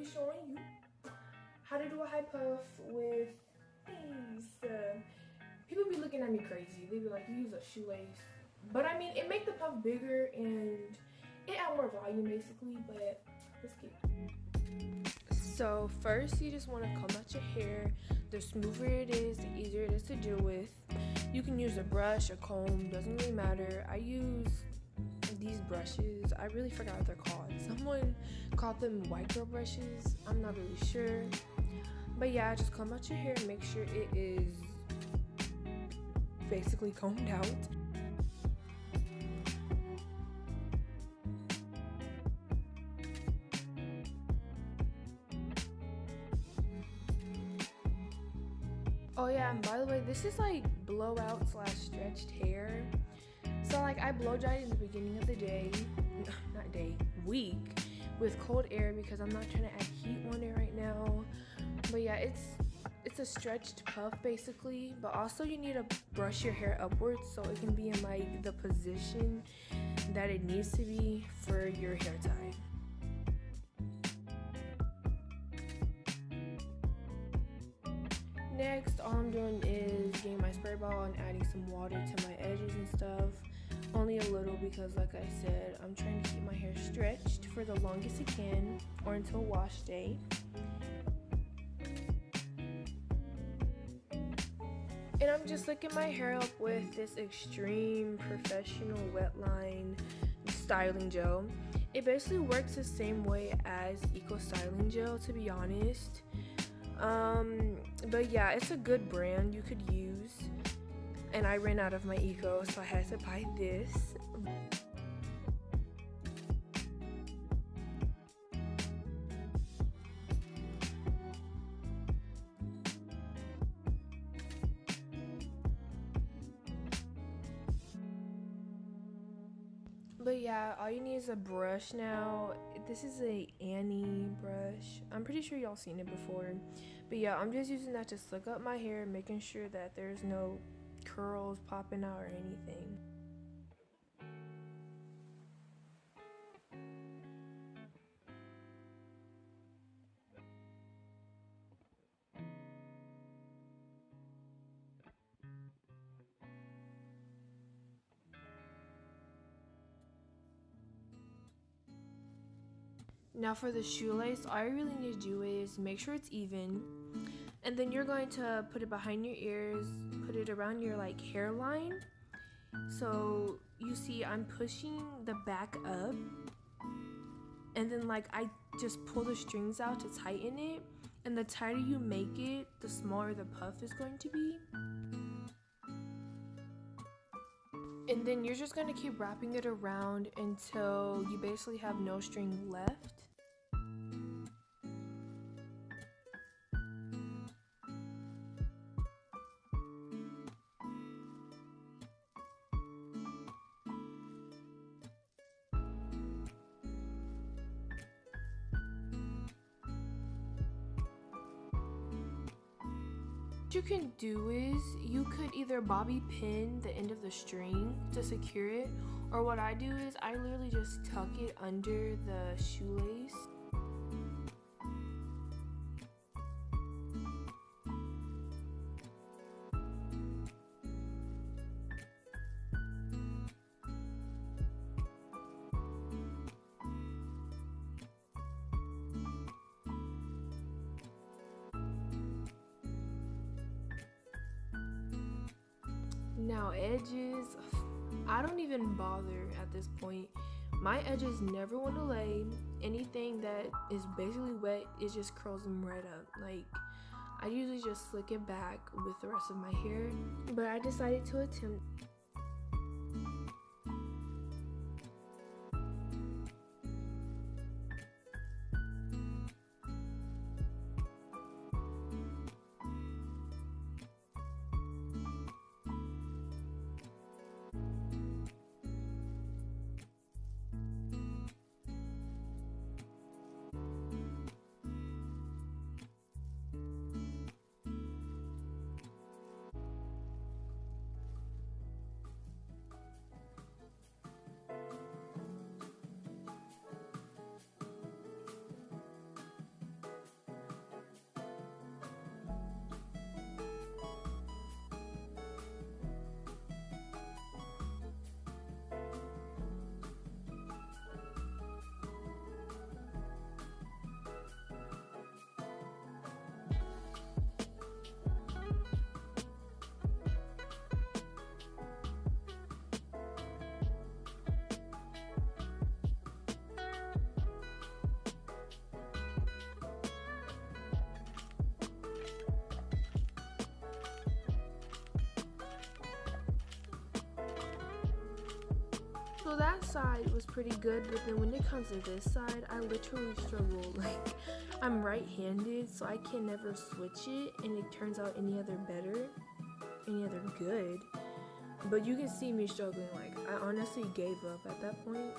be showing you how to do a high puff with these. People be looking at me crazy. They be like, you use a shoelace. But I mean, it make the puff bigger and it add more volume basically, but let's get it. So first you just want to comb out your hair. The smoother it is, the easier it is to deal with. You can use a brush, a comb, doesn't really matter. I use these brushes. I really forgot what they're called. Someone called them white girl brushes. I'm not really sure. But yeah, just comb out your hair and make sure it is basically combed out. Oh yeah, and by the way, this is like blowout / stretched hair. So like I blow dried in the beginning of the day, not day, week, with cold air because I'm not trying to add heat on it right now. But yeah, it's a stretched puff basically, but also you need to brush your hair upwards so it can be in like the position that it needs to be for your hair tie. Next, all I'm doing is getting my spray ball and adding some water to my edges and stuff. Only a little because like I said, I'm trying to keep my hair stretched for the longest it can or until wash day. And I'm just slicking my hair up with this Extreme Professional Wet Line styling gel. It basically works the same way as Eco Styling Gel, to be honest. But yeah, it's a good brand you could use. And I ran out of my Eco, so I had to buy this. But yeah, all you need is a brush now. This is a Annie brush. I'm pretty sure y'all seen it before. But yeah, I'm just using that to slick up my hair, making sure that there's no curls popping out or anything. Now for the shoelace, all you really need to do is make sure it's even, and then you're going to put it behind your ears, put it around your like hairline. So you see I'm pushing the back up, and then like I just pull the strings out to tighten it, and the tighter you make it, the smaller the puff is going to be. And then you're just going to keep wrapping it around until you basically have no string left. What you can do is you could either bobby pin the end of the string to secure it, or what I do is I literally just tuck it under the shoelace. Now edges, I don't even bother at this point. My edges never want to lay. Anything that is basically wet, it just curls them right up. Like, I usually just slick it back with the rest of my hair, but I decided to attempt. So that side was pretty good, but then when it comes to this side, I literally struggle. Like, I'm right-handed, so I can never switch it, and it turns out any other good. But you can see me struggling. Like, I honestly gave up at that point.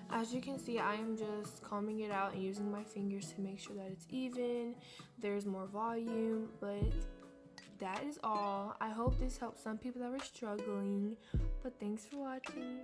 As you can see, I am just combing it out and using my fingers to make sure that it's even, there's more volume, but that is all. I hope this helps some people that were struggling, but thanks for watching.